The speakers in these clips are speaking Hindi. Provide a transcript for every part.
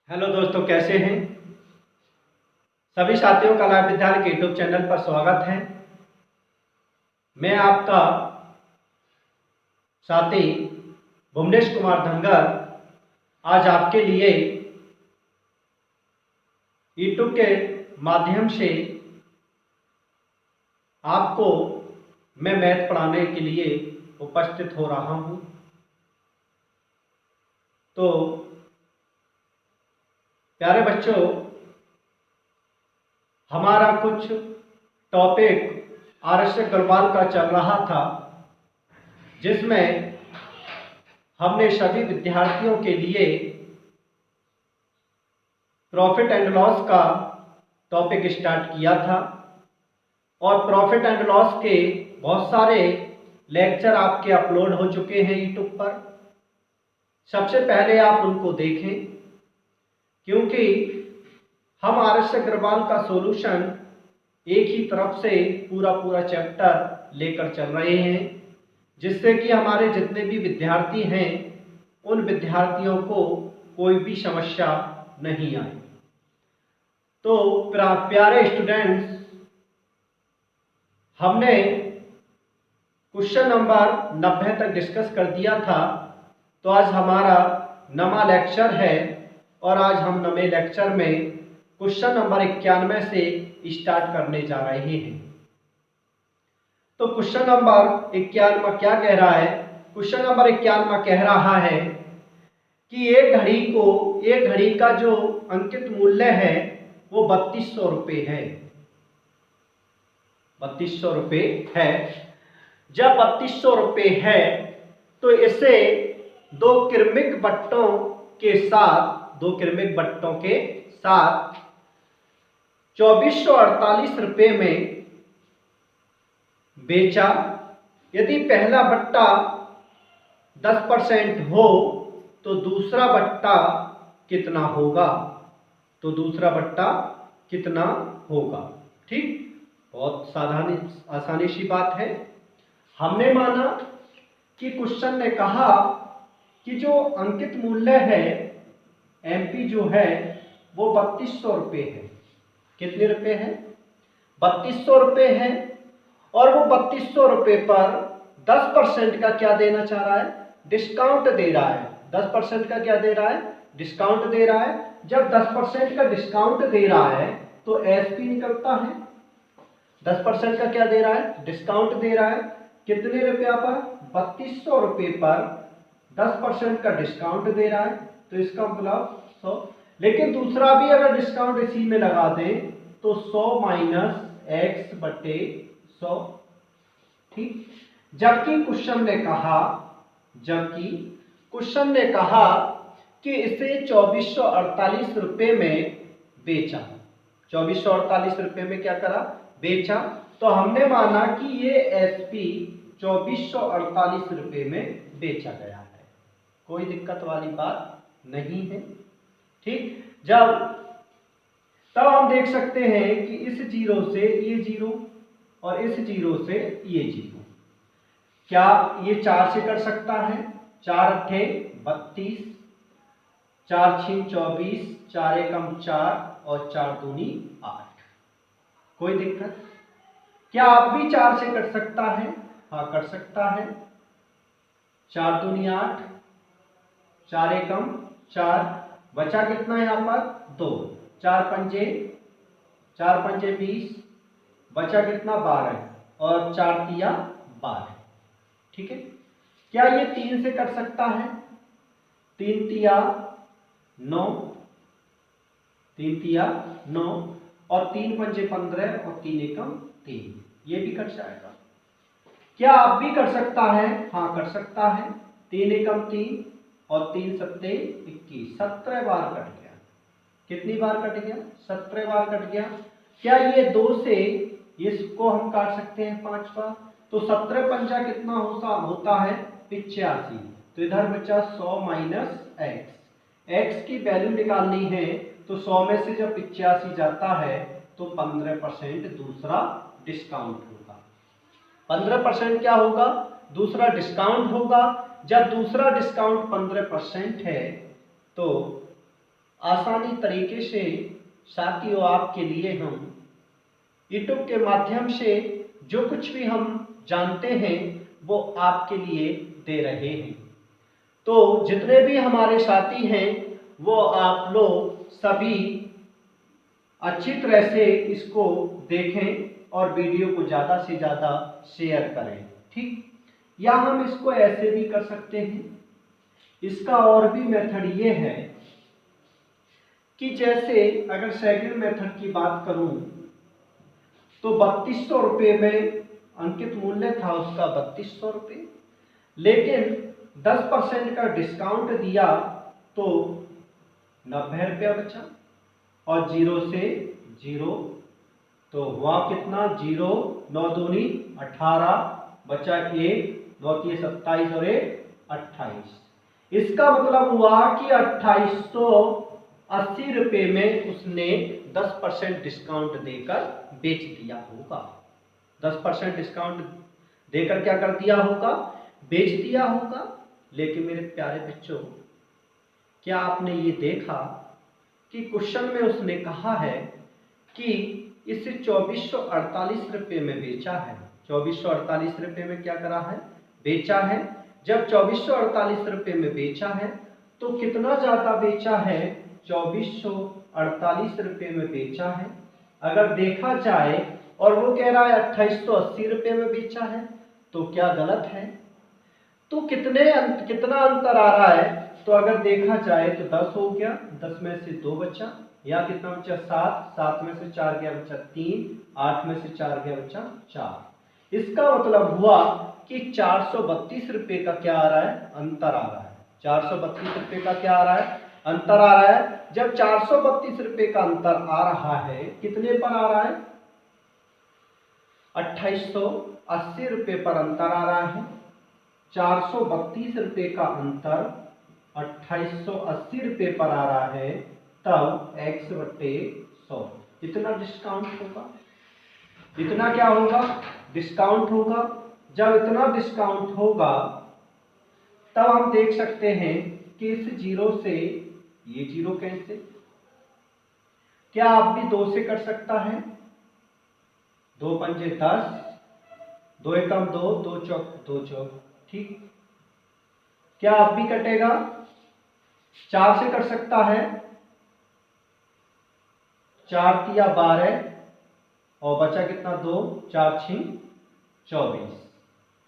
हेलो दोस्तों, कैसे हैं सभी साथियों का लाइव विद्यालय के यूट्यूब चैनल पर स्वागत है। मैं आपका साथी भुवनेश कुमार धनगर आज आपके लिए यूट्यूब के माध्यम से आपको मैं मैथ पढ़ाने के लिए उपस्थित हो रहा हूं। तो प्यारे बच्चों, हमारा कुछ टॉपिक आर.एस. अग्रवाल का चल रहा था, जिसमें हमने सभी विद्यार्थियों के लिए प्रॉफिट एंड लॉस का टॉपिक स्टार्ट किया था और प्रॉफिट एंड लॉस के बहुत सारे लेक्चर आपके अपलोड हो चुके हैं यूट्यूब पर। सबसे पहले आप उनको देखें, क्योंकि हम आर.एस. अग्रवाल का सॉल्यूशन एक ही तरफ से पूरा चैप्टर लेकर चल रहे हैं, जिससे कि हमारे जितने भी विद्यार्थी हैं उन विद्यार्थियों को कोई भी समस्या नहीं आए। तो प्यारे स्टूडेंट्स, हमने क्वेश्चन नंबर 90 तक डिस्कस कर दिया था। तो आज हमारा नवा लेक्चर है और आज हम नवे लेक्चर में क्वेश्चन नंबर 91 से स्टार्ट करने जा रहे हैं। तो क्वेश्चन नंबर 91 क्या कह रहा है? क्वेश्चन नंबर 91 कह रहा है कि एक घड़ी का जो अंकित मूल्य है वो 3200 रुपये है। 3200 रुपये है। जब 3200 रुपये है तो इसे दो क्रमिक बट्टों के साथ 2448 रुपये में बेचा। यदि पहला बट्टा 10% हो तो दूसरा बट्टा कितना होगा? ठीक, बहुत आसानी सी बात है। हमने माना कि क्वेश्चन ने कहा कि जो अंकित मूल्य है एमपी जो है वो 3200 रुपये है। कितने रुपए है? 3200 रुपये है। और वो 3200 रुपये पर 10% का क्या देना चाह रहा है? डिस्काउंट दे रहा है। 10% का क्या दे रहा है? डिस्काउंट दे रहा है। जब 10% का डिस्काउंट दे रहा है तो एसपी निकलता है। 10% का क्या दे रहा है? डिस्काउंट दे रहा है। कितने रुपया पर? 3200 रुपये पर 10% का डिस्काउंट दे रहा है, तो इसका मतलब 100। लेकिन दूसरा भी अगर डिस्काउंट इसी में लगा दें तो 100 माइनस x बटे 100। ठीक, जबकि क्वेश्चन ने कहा कि इसे 2448 रुपये में बेचा। 2448 रुपये में क्या करा? बेचा। तो हमने माना कि ये एसपी 2448 रुपये में बेचा गया है। कोई दिक्कत वाली बात नहीं है। ठीक, तब हम देख सकते हैं कि इस जीरो से ये जीरो और इस जीरो से ये जीरो, क्या ये 4 से कट सकता है? 4 अट्ठे 32, 4 छीं 24, 4 एकम 4 और 4 दूनी 8। कोई दिक्कत? क्या आप भी 4 से कट सकता है? हाँ, कट सकता है। 4 दूनी 8, 4 एकम 4, बचा कितना यहाँ पर? 2। 4 पंजे 20, बचा कितना? 12 और 4 तिया 12। ठीक है। क्या ये 3 से कट सकता है? 3 तिया 9, 3 तिया 9 और 3 पंजे 15 और 3 एकम 3, ये भी कट जाएगा। क्या आप भी कर सकता है? हाँ, कर सकता है। 3 एकम 3 और 3 सत्ते 21, 17 बार कट गया। कितनी बार कट गया? 17 बार कट गया। क्या ये 2 से इसको हम काट सकते हैं 5 बार? तो 17 पंजा कितना होता है? 85। तो इधर बचा 100 माइनस x की वैल्यू निकालनी है। तो 100 में से जब 85 जाता है तो 15% दूसरा डिस्काउंट होगा। 15% क्या होगा? दूसरा डिस्काउंट होगा। जब दूसरा डिस्काउंट 15% है तो आसानी तरीके से साथियों आपके लिए हम यूट्यूब के माध्यम से जो कुछ भी हम जानते हैं वो आपके लिए दे रहे हैं। तो जितने भी हमारे साथी हैं वो आप लोग सभी अच्छी तरह से इसको देखें और वीडियो को ज़्यादा से ज़्यादा शेयर करें, ठीक। या हम इसको ऐसे भी कर सकते हैं। इसका और भी मेथड ये है कि जैसे अगर सेकंड मेथड की बात करूं तो 3200 रुपये में अंकित मूल्य था उसका 3200 रुपये, लेकिन 10% का डिस्काउंट दिया तो 90 रुपया बचा और 0 से 0 तो हुआ कितना 0, 9 दूनी 18 बचा 1, 9 तिये 27 और 1 28। इसका मतलब हुआ कि 2880 रुपये में उसने 10% डिस्काउंट देकर बेच दिया होगा। 10% डिस्काउंट देकर क्या कर दिया होगा, बेच दिया होगा। लेकिन मेरे प्यारे बच्चों, क्या आपने ये देखा कि क्वेश्चन में उसने कहा है कि इसे 2448 रुपये में बेचा है। 2448 रुपये में क्या करा है, बेचा है। जब 2448 रुपये में बेचा है तो कितना ज्यादा बेचा है, 2448 रुपये में बेचा है। अगर देखा जाए और वो कह रहा है 2880 रुपये में बेचा है तो क्या गलत है। तो कितना अंतर आ रहा है, तो अगर देखा जाए तो 10 हो गया, 10 में से 2 बचा, या कितना बचा 7, 7 में से 4 गया बचा 3, 8 में से 4 गया बचा 4। इसका मतलब हुआ कि 432 रुपये का क्या आ रहा है, अंतर आ रहा है। 432 रुपये का क्या आ रहा है, अंतर आ रहा है। जब 432 रुपये का अंतर आ रहा है, कितने पर आ रहा है, 2880 रुपये पर अंतर आ रहा है। 432 रुपये का अंतर 2880 रुपये पर आ रहा है, तब x/100 इतना डिस्काउंट होगा। इतना क्या होगा, डिस्काउंट होगा। जब इतना डिस्काउंट होगा तब हम देख सकते हैं कि इस 0 से ये 0 कैंसिल। क्या आप भी 2 से कर सकता है, 2 पंजे 10, 2 एकम 2, 2 चौक 2 चौक, ठीक। क्या आप भी कटेगा, 4 से कर सकता है, 4 तिया 12 और बचा कितना 2, 4 छिंग 24,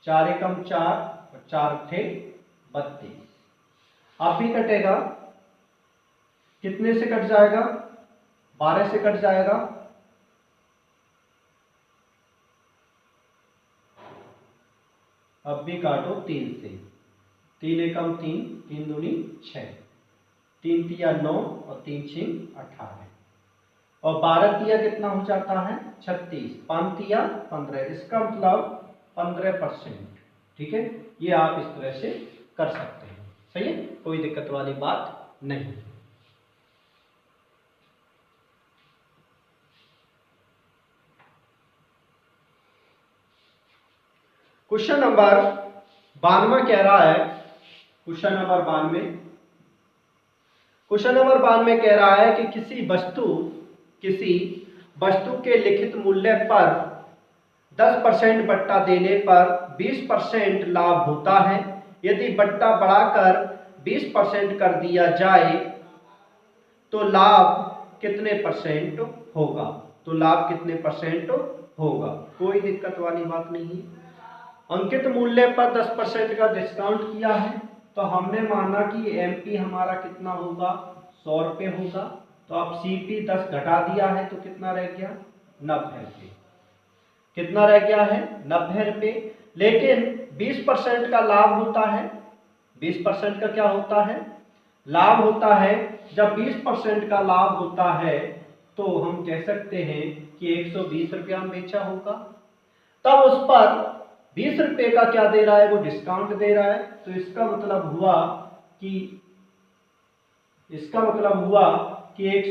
4 एकम 4 और 4 थे 32। आप भी कटेगा, कितने से कट जाएगा, 12 से कट जाएगा। अब भी काटो 3 से, 3 एकम 3, 3 दूनी 6, 3 तिया 9 और 3 छिंग 18 और 12 तिया कितना हो जाता है 36, 5 तिया 15। इसका मतलब 15%, ठीक है। ये आप इस तरह से कर सकते हैं, सही है, कोई दिक्कत वाली बात नहीं। क्वेश्चन नंबर 92 कह रहा है, क्वेश्चन नंबर 92 कह रहा है कि किसी वस्तु के लिखित मूल्य पर 10% बट्टा देने पर 20% लाभ होता है। यदि बट्टा बढ़ाकर 20% कर दिया जाए तो लाभ कितने परसेंट होगा, तो लाभ कितने परसेंट होगा। कोई दिक्कत वाली बात नहीं है। अंकित मूल्य पर 10% का डिस्काउंट किया है तो हमने माना कि एमपी हमारा कितना होगा, 100 रुपये होगा। तो अब सीपी 10 घटा दिया है तो कितना रह गया, 90 रुपये। कितना रह गया है, 90 रुपये। लेकिन 20% का लाभ होता है, 20% का क्या होता है, लाभ होता है। जब 20% का लाभ होता है तो हम कह सकते हैं कि 120 रुपया में बेचा होगा। तब उस पर 20 रुपये का क्या दे रहा है, वो डिस्काउंट दे रहा है। तो इसका मतलब हुआ कि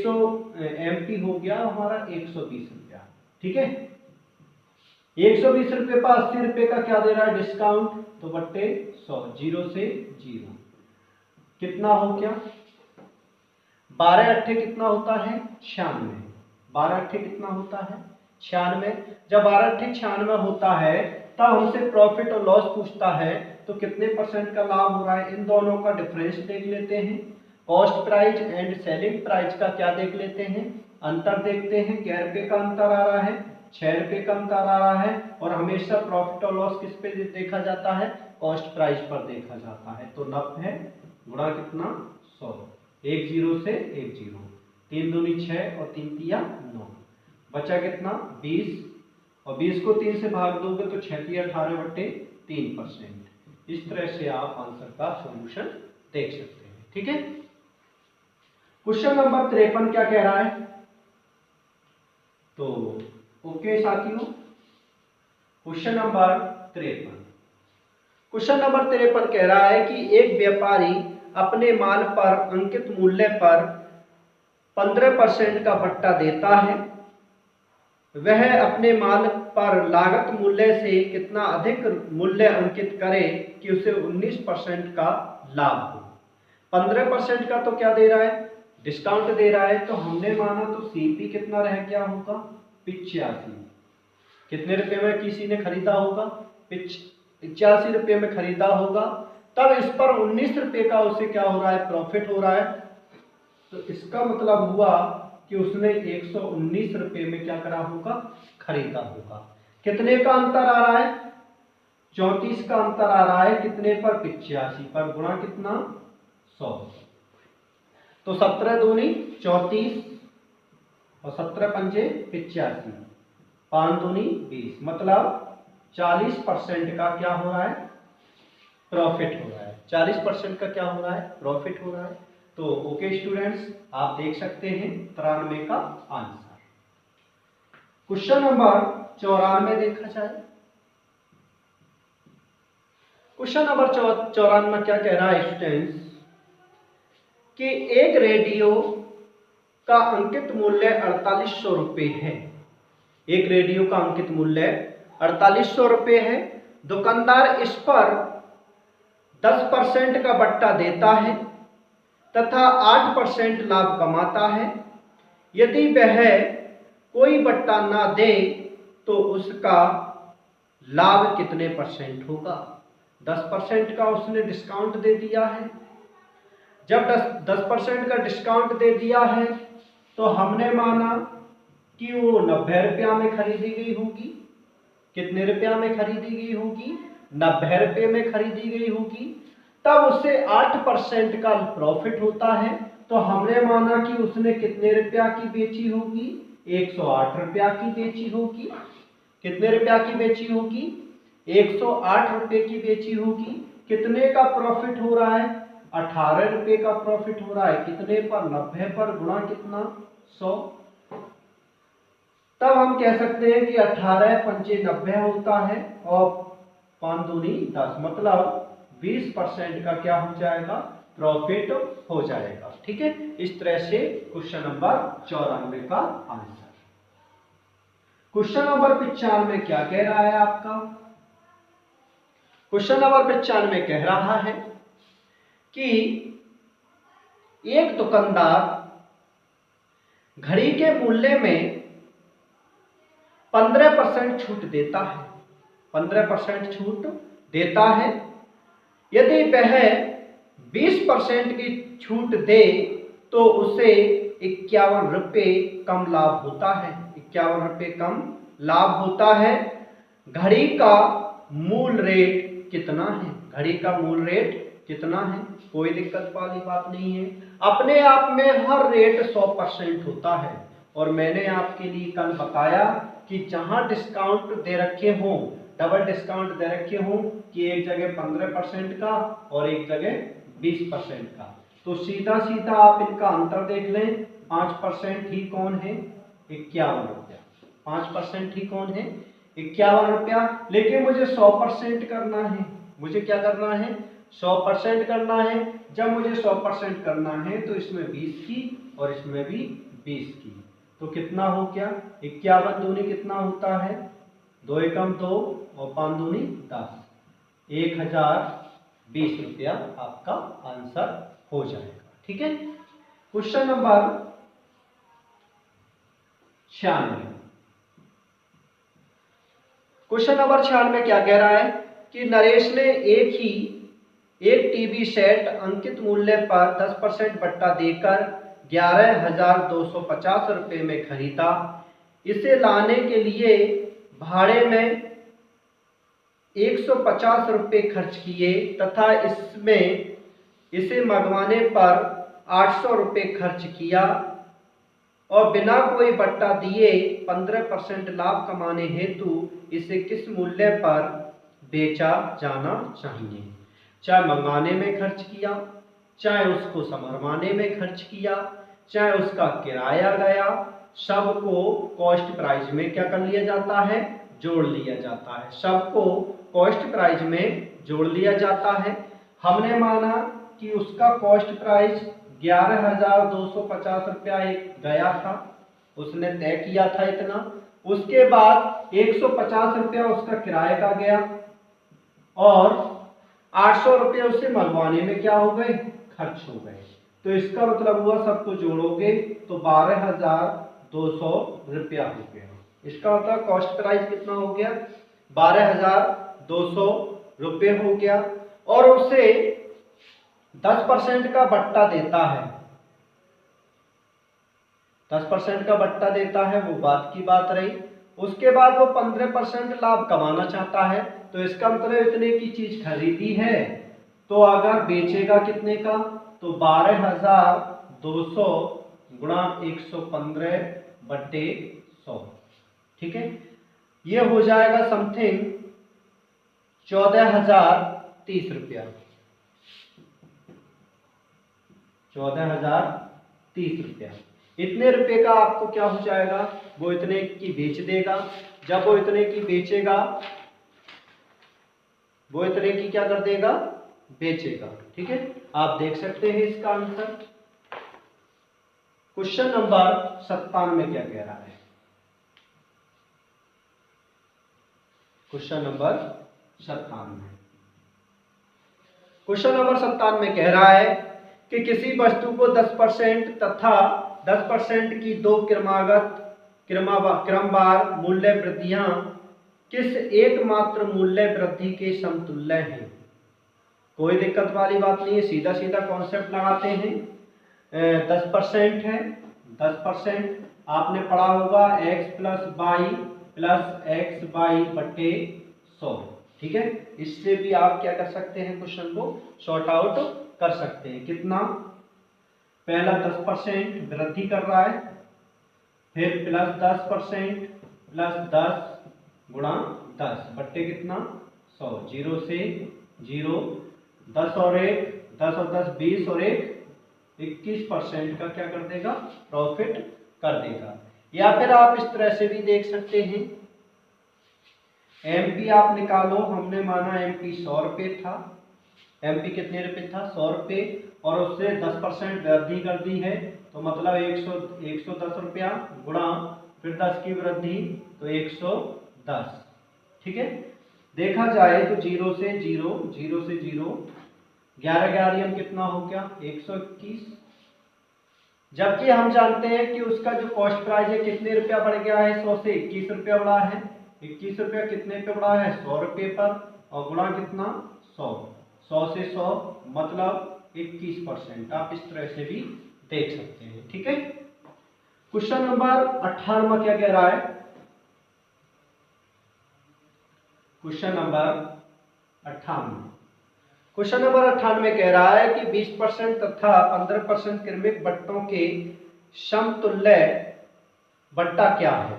100 एमपी हो गया हमारा 120 रुपया, ठीक है। 120 रुपये पर 80 रुपये का क्या दे रहा है, डिस्काउंट, तो बट्टे 100, 0 से 0 कितना हो गया, 12 अट्ठे कितना होता है 96, 12 अट्ठे कितना होता है 96। जब 12 अट्ठे 96 होता है तब हमसे प्रॉफिट और लॉस पूछता है, तो कितने परसेंट का लाभ हो रहा है, इन दोनों का डिफरेंस देख लेते हैं। Cost price and selling price का क्या देख लेते हैं, अंतर देखते हैं। क्या रुपये का अंतर आ रहा है, 6 रुपये का अंतर आ रहा है। और हमेशा प्रॉफिट और लॉस किस पे देखा जाता है, कॉस्ट प्राइस पर देखा जाता है। तो 90 गुणा कितना 100, 1 0 से 1 0, 3 दूनी 6 और 3 तिया 9, बचा कितना 20, और 20 को 3 से भाग दोगे तो 6 तिया 18/3%। इस तरह से आप आंसर का सॉल्यूशन देख सकते हैं। ठीक है, क्वेश्चन नंबर 53 क्या कह रहा है, तो ओके साथियों, क्वेश्चन नंबर 53 कह रहा है कि एक व्यापारी अपने माल पर अंकित मूल्य पर 15% का बट्टा देता है। वह अपने माल पर लागत मूल्य से कितना अधिक मूल्य अंकित करे कि उसे 19% का लाभ हो। 15% का तो क्या दे रहा है, डिस्काउंट दे रहा है। तो हमने माना तो सीपी कितना रह गया होगा 85, कितने रुपए में किसी ने खरीदा होगा 85 रुपये में खरीदा होगा। तब इस पर 19 रुपये का उसे क्या हो रहा है, प्रॉफिट हो रहा है। तो इसका मतलब हुआ कि उसने 119 रुपये में क्या करा होगा, खरीदा होगा। कितने का अंतर आ रहा है, 34 का अंतर आ रहा है, कितने पर 85 पर, गुणा कितना 100। तो 17 दूनी 34 और 17 पंजे 85, 5 दूनी 20, मतलब 40% का क्या हो रहा है, प्रॉफिट हो रहा है। 40% का क्या हो रहा है, प्रॉफिट हो रहा है। तो ओके स्टूडेंट्स, आप देख सकते हैं 93 का आंसर। क्वेश्चन नंबर 94 देखा जाए। क्वेश्चन नंबर 94 में क्या कह रहा है स्टूडेंट्स, कि एक रेडियो का अंकित मूल्य 4800 रुपये है। एक रेडियो का अंकित मूल्य 4800 रुपये है। दुकानदार इस पर 10% का बट्टा देता है तथा 8% लाभ कमाता है। यदि वह कोई बट्टा ना दे तो उसका लाभ कितने परसेंट होगा। 10% का उसने डिस्काउंट दे दिया है। जब 10% का डिस्काउंट दे दिया है तो हमने माना कि वो 90 रुपया में खरीदी गई होगी। कितने रुपया में खरीदी गई होगी, 90 रुपये में खरीदी गई होगी। तब उससे 8% का प्रॉफिट होता है। तो हमने माना कि उसने कितने रुपया की बेची होगी, 108 रुपया की बेची होगी। कितने रुपया की बेची होगी, 108 रुपये की बेची होगी। कितने का प्रॉफिट हो रहा है, 18 रुपये का प्रॉफिट हो रहा है। कितने पर, 90 पर, गुणा कितना 100। तब हम कह सकते हैं कि 18 पंचे 90 होता है और 5 दूनी 10, मतलब 20% का क्या हो जाएगा, प्रॉफिट हो जाएगा। ठीक है, इस तरह से क्वेश्चन नंबर 94 का आंसर। क्वेश्चन नंबर 95 क्या कह रहा है आपका, क्वेश्चन नंबर 95 कह रहा है कि एक दुकानदार घड़ी के मूल्य में 15% छूट देता है। 15% छूट देता है। यदि वह 20% की छूट दे तो उसे 51 रुपये कम लाभ होता है। 51 रुपये कम लाभ होता है। घड़ी का मूल रेट कितना है, घड़ी का मूल रेट कितना है, कोई दिक्कत वाली बात नहीं है। अपने आप में हर रेट 100% होता है। और मैंने आपके लिए कल बताया कि जहां डिस्काउंट दे रखे हों, डबल डिस्काउंट दे रखे हों, कि एक जगह 15% का और एक जगह 20% का, तो सीधा सीधा आप इनका अंतर देख लें। 5% ही कौन है, 51 रुपया। 5% ही कौन है, 51 रुपया। लेकिन मुझे 100% करना है। मुझे क्या करना है, 100% करना है। जब मुझे 100% करना है तो इसमें 20 की और इसमें भी 20 की, तो कितना हो गया, 51 दूनी कितना होता है, 2 एकम 2 और 5 दूनी 10, 1020 रुपया आपका आंसर हो जाएगा। ठीक है, क्वेश्चन नंबर 96। क्वेश्चन नंबर 96 क्या कह रहा है कि नरेश ने एक टीवी सेट अंकित मूल्य पर 10% बट्टा देकर 11,250 रुपये में खरीदा। इसे लाने के लिए भाड़े में 150 रुपये खर्च किए तथा इसे मंगवाने पर 800 रुपये खर्च किया और बिना कोई बट्टा दिए 15% लाभ कमाने हेतु इसे किस मूल्य पर बेचा जाना चाहिए। चाहे मंगाने में खर्च किया, चाहे उसको समरवाने में खर्च किया, चाहे उसका किराया गया, सबको कॉस्ट प्राइस में क्या कर लिया जाता है, जोड़ लिया जाता है। सबको कॉस्ट प्राइस में जोड़ लिया जाता है। हमने माना कि उसका कॉस्ट प्राइस 11,250 रुपया एक गया था, उसने तय किया था इतना। उसके बाद 150 रुपया उसका किराए का गया और 800 रुपये उसे मंगवाने में क्या हो गए, खर्च हो गए। तो इसका मतलब हुआ सबको जोड़ोगे तो 12,200 रुपया हो गया। इसका मतलब कॉस्ट प्राइस कितना हो गया, 12,200 रुपये हो गया। और उसे 10% का बट्टा देता है, 10% का बट्टा देता है, वो बात की बात रही। उसके बाद वो 15% लाभ कमाना चाहता है। तो इसका मतलब इतने की चीज खरीदी है तो अगर बेचेगा कितने का, तो 12,200 गुणा 115/100। ठीक है, ये हो जाएगा समथिंग 14,030 रुपया, 14,030 रुपया। इतने रुपए का आपको क्या हो जाएगा, वो इतने की बेच देगा। जब वो इतने की बेचेगा, वो इतने की क्या कर देगा, बेचेगा। ठीक है, आप देख सकते हैं इसका आंसर। क्वेश्चन नंबर 97 क्या कह रहा है। क्वेश्चन नंबर 97, क्वेश्चन नंबर 97 कह रहा है कि किसी वस्तु को 10% तथा 10% की दो क्रमवार मूल्य वृद्धियां किस एकमात्र मूल्य वृद्धि के समतुल्य हैं। कोई दिक्कत वाली बात नहीं है, सीधा सीधा कॉन्सेप्ट लगाते हैं। 10% है, 10% आपने पढ़ा होगा x + y + x/100। ठीक है, इससे भी आप क्या कर सकते हैं, क्वेश्चन को शॉर्ट आउट कर सकते हैं। कितना, पहला 10% वृद्धि कर रहा है, फिर +10% +10 गुणा 10 बट्टे कितना 100, 0 से 0, 10 और 1, 10 और 10 20 और 1 21% का क्या कर देगा, प्रॉफिट कर देगा। या फिर आप इस तरह से भी देख सकते हैं, एमपी आप निकालो। हमने माना एमपी 100 रुपये था, एमपी कितने रुपये था, 100 रुपये, और उससे 10% वृद्धि कर दी है तो मतलब 110 रुपया गुणा फिर 10 की वृद्धि तो 110। ठीक है, देखा जाए तो 0 से 0, 0 से 0, 11 11 कितना हो गया, 121। जबकि हम जानते हैं कि उसका जो कॉस्ट प्राइस है कितने रुपया बढ़ गया है, 100 से 21 रुपया बढ़ा है। 21 रुपया कितने पे बढ़ा है, 100 रुपये पर, और गुणा कितना 100, 100 से 100 मतलब 21%। आप इस तरह से भी देख सकते हैं। ठीक है, क्वेश्चन नंबर 98 क्या कह रहा है। क्वेश्चन नंबर 98, क्वेश्चन नंबर 98 कह रहा है कि 20% तथा 15% क्रमिक बट्टों के समतुल्य बट्टा क्या है।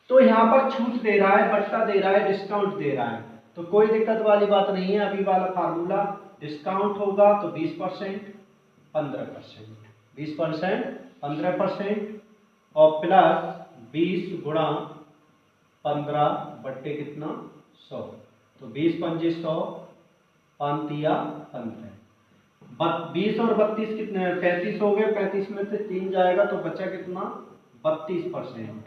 तो यहाँ पर छूट दे रहा है, बट्टा दे रहा है, डिस्काउंट दे रहा है, तो कोई दिक्कत वाली बात नहीं है। अभी वाला फार्मूला, डिस्काउंट होगा तो 20% 15%, 20% 15% और प्लस 20 गुणा 15 बट्टे कितना 100, तो 20 पंजे 100, 5 तिया 15, 20 और 32 कितने, 35 हो गए। 35 में से 3 जाएगा तो बचा कितना, 32%।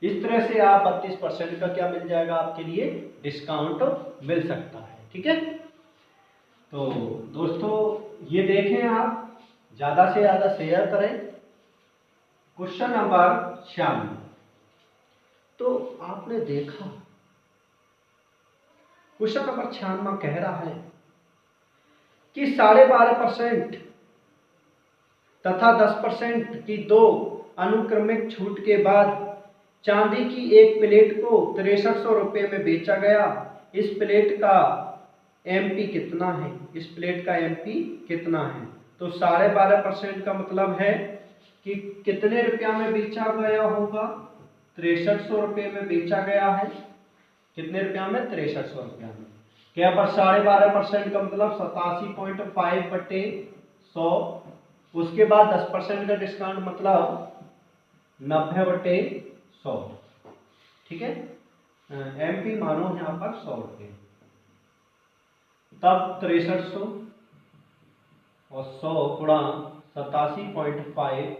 इस तरह से आप 32% का क्या मिल जाएगा, आपके लिए डिस्काउंट मिल सकता है। ठीक है, तो दोस्तों ये देखें आप, ज़्यादा से ज़्यादा शेयर करें। Question number 96। तो आपने देखा क्वेश्चन नंबर 96 कह रहा है कि 12.5% तथा 10% की दो अनुक्रमिक छूट के बाद चांदी की एक प्लेट को 6300 रुपये में बेचा गया। इस प्लेट का एमपी कितना है? इस प्लेट का एमपी कितना है? तो 12.5% का मतलब है कि कितने रुपया में बेचा गया होगा? 6300 रुपये में बेचा गया है। कितने रुपया में? 6300 रुपया में। क्या पर 12.5% का मतलब 87.5 बटे 100। उसके बाद 10% का डिस्काउंट मतलब 90 बटे 100। ठीक है, एमपी मानो यहाँ पर 100 रुपये, तब 6300 और 100 गुणा 87.5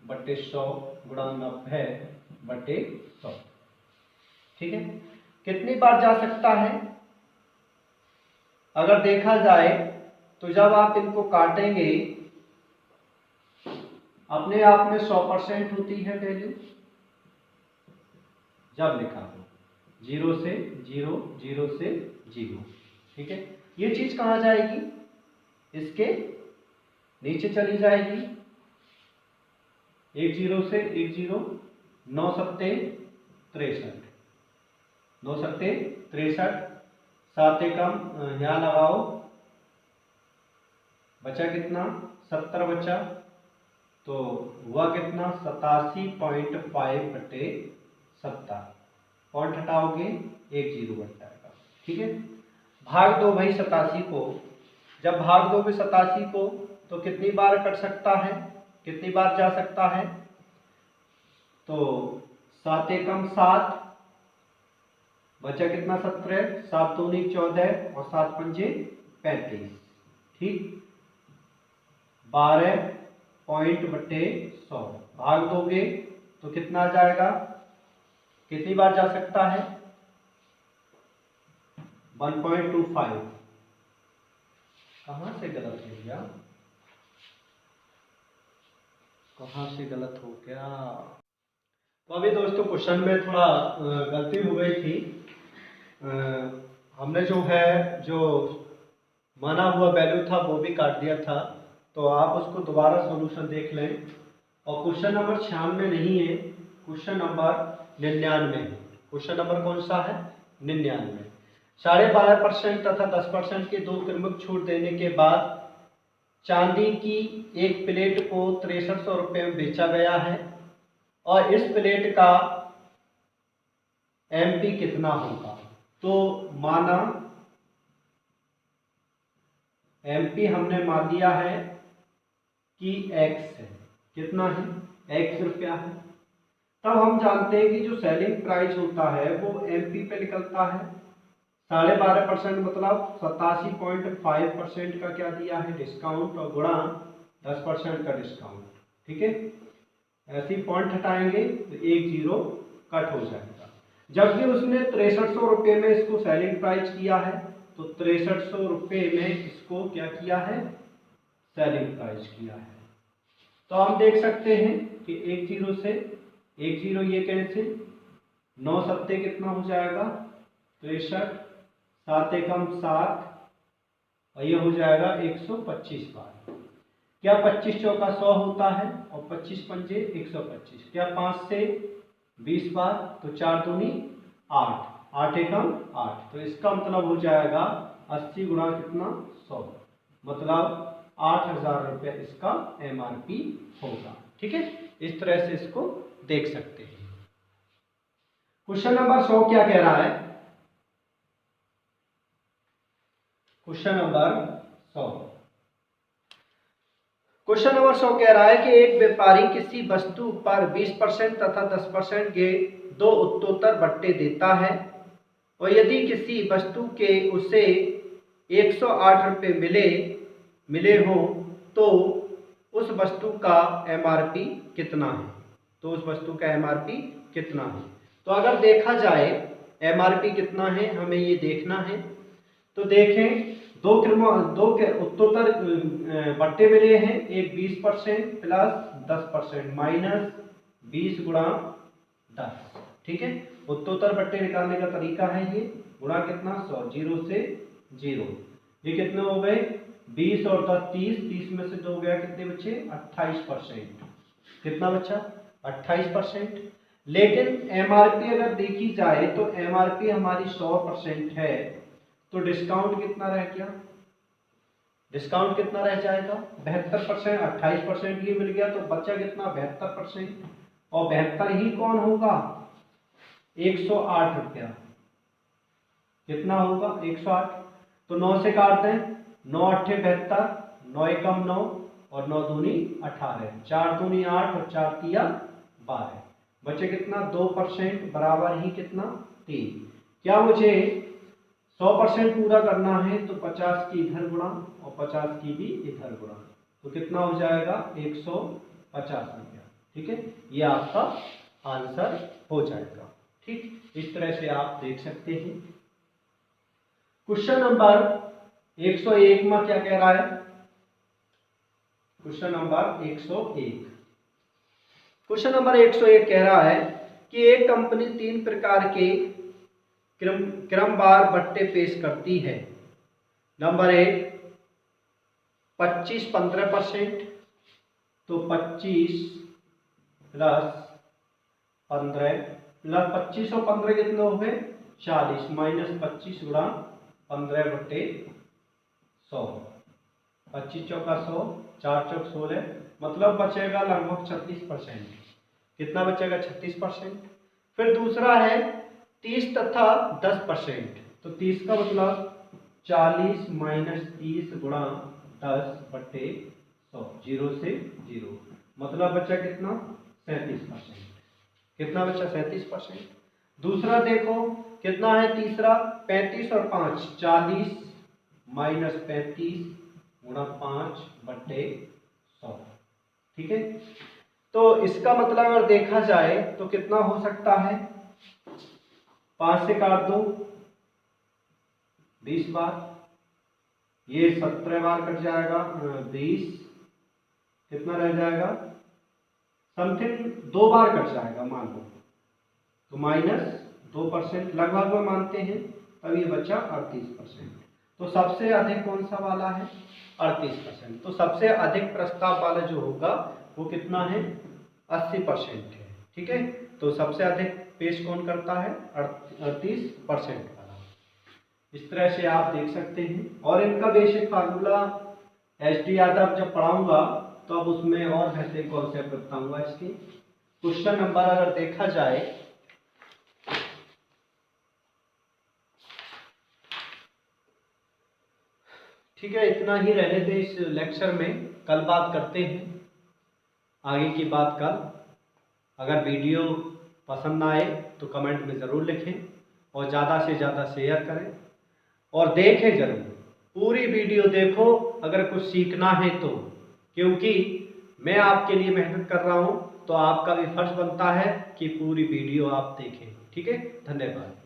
बटे 100 गुणा 90 बटे 100। ठीक है, कितनी बार जा सकता है? अगर देखा जाए तो जब आप इनको काटेंगे अपने आप में 100% होती है वैल्यू। जब लिखा हो 0 से 0, 0 से 0। ठीक है, ये चीज कहाँ जाएगी? इसके नीचे चली जाएगी। 1 0 से 1 0, 9 सत्ते 63, 9 सत्ते 63, 7 एकम यहाँ लगाओ, बचा कितना? 70 बचा। तो हुआ कितना? 87.5 बटे 70। पॉइंट हटाओगे 1 0 बच जाएगा। ठीक है, भाग दो भाई 87 को। जब भाग दोगे 87 को तो कितनी बार कट सकता है? कितनी बार जा सकता है? तो 7 एकम 7, बचा कितना? 17, 7 दूनी 14 और 7 पंजे 35। ठीक, 12 पॉइंट बटे 100 भाग दोगे तो कितना आ जाएगा? कितनी बार जा सकता है? 1.25। कहाँ से गलत हो गया? कहाँ से गलत हो गया? तो अभी दोस्तों क्वेश्चन में थोड़ा गलती हो गई थी। हमने जो है जो माना हुआ वैल्यू था वो भी काट दिया था। तो आप उसको दोबारा सॉल्यूशन देख लें। और क्वेश्चन नंबर 96 नहीं है, क्वेश्चन नंबर 99। क्वेश्चन नंबर कौन सा है? 99। 12.5% तथा 10% के दो क्रमिक छूट देने के बाद चांदी की एक प्लेट को 6300 रुपये में बेचा गया है और इस प्लेट का एमपी कितना होगा? तो माना एमपी हमने मान लिया है कि x है। कितना है? x रुपया है। तब हम जानते हैं कि जो सेलिंग प्राइस होता है वो एमपी पे निकलता है। 12.5% मतलब 87.5% का क्या दिया है? डिस्काउंट, और गुणा 10% का डिस्काउंट। ठीक है, ऐसे ही पॉइंट हटाएंगे तो 1 0 कट हो जाएगा। जबकि उसने 6300 रुपये में इसको सेलिंग प्राइस किया है, तो 6300 रुपये में इसको क्या किया है? सेलिंग प्राइस किया है। तो हम देख सकते हैं कि 1 0 से 1 0 ये कैंसिल, 9 सत्ते कितना हो जाएगा? 63, 7 एकम 7 और ये हो जाएगा 125 बार। क्या 25 चौका 100 होता है और 25 पंजे 125। क्या 5 से 20 बार? तो 4 दूनी 8, 8 एकम 8। तो इसका मतलब हो जाएगा 80 गुणा कितना? 100, मतलब 8000 रुपये इसका एमआरपी होगा। ठीक है, इस तरह से इसको देख सकते हैं। क्वेश्चन नंबर 100 क्या कह रहा है? क्वेश्चन नंबर 100 क्वेश्चन नंबर 100 कह रहा है कि एक व्यापारी किसी वस्तु पर 20% तथा 10% के दो उत्तरोत्तर बट्टे देता है और यदि किसी वस्तु के उसे 108 रुपये मिले हो तो उस वस्तु का एमआरपी कितना है? तो उस वस्तु का एमआरपी कितना है? तो अगर देखा जाए एमआरपी कितना है हमें ये देखना है। तो देखें, दो के उत्तरोत्तर बट्टे मिले हैं, एक 20% प्लस 10% माइनस 20 गुणा 10। ठीक है, उत्तरोत्तर बट्टे निकालने का तरीका है ये, गुणा कितना 100, 0 से 0। ये कितने हो गए 20 और 10 30, 30 में से 2 गया, कितने बच्चे 28%। कितना बच्चा 28%। लेकिन एमआरपी अगर देखी जाए तो एमआरपी हमारी 100% है, तो डिस्काउंट कितना रह गया, डिस्काउंट कितना रह जाएगा 72%। 28% ये मिल गया तो बच्चा कितना 72%, और 72 ही कौन होगा 108 रुपया। कितना होगा 108, तो 9 से काट दें, 9 8 72, 9 एकम 9 और 9 दूनी 18, 4 दूनी 8 और 4 तिया 12। बचे कितना 2% बराबर ही कितना 3। क्या मुझे 100% पूरा करना है तो 50 की इधर गुणा और 50 की भी इधर गुणा, तो कितना हो जाएगा 150 रुपया। ठीक है, ये आपका आंसर हो जाएगा। ठीक, इस तरह से आप देख सकते हैं। क्वेश्चन नंबर 101 में क्या कह रहा है, क्वेश्चन नंबर 101, क्वेश्चन नंबर 101 कह रहा है कि एक कंपनी 3 प्रकार के क्रमवार बट्टे पेश करती है। नंबर 1 25 15%, तो 25 प्लस 15 प्लस 25 और 15 कितने हो गए 40, माइनस 25 गुणा 15 बट्टे 100, 25 चौका 100, 4 चौक 16, मतलब बचेगा लगभग 36%। कितना बचेगा 36%। फिर दूसरा है 30 तथा 10%, तो 30 का मतलब 40 माइनस 30 गुणा 10 बट्टे 100, 0 से 0, मतलब बच्चा कितना 37%। कितना बच्चा 37%। दूसरा देखो कितना है तीसरा 35 और 5, 40 माइनस 35 गुणा 5 बट्टे 100। ठीक है, तो इसका मतलब अगर देखा जाए तो कितना हो सकता है, 5 से काट दो 20 बार, ये 17 बार कट जाएगा 20, कितना रह जाएगा समथिंग 2 बार कट जाएगा मान लो, तो माइनस 2% लगभग में मानते हैं, तब ये बचा 38%। तो सबसे अधिक कौन सा वाला है 38%। तो सबसे अधिक प्रस्ताव वाला जो होगा वो कितना है 80% है। ठीक है, तो सबसे अधिक पेश कौन करता है 38% वाला। इस तरह से आप देख सकते हैं, और इनका बेसिक फार्मूला एच.डी. यादव जब पढ़ाऊंगा तो अब उसमें और बेहतरीन कॉन्सेप्ट बताऊंगा इसके। क्वेश्चन नंबर अगर देखा जाए, ठीक है, इतना ही रहने दें इस लेक्चर में, कल बात करते हैं आगे की बात कल। अगर वीडियो पसंद आए तो कमेंट में ज़रूर लिखें और ज़्यादा से ज़्यादा शेयर करें, और देखें ज़रूर पूरी वीडियो देखो अगर कुछ सीखना है तो, क्योंकि मैं आपके लिए मेहनत कर रहा हूँ तो आपका भी फर्ज बनता है कि पूरी वीडियो आप देखें। ठीक है, धन्यवाद।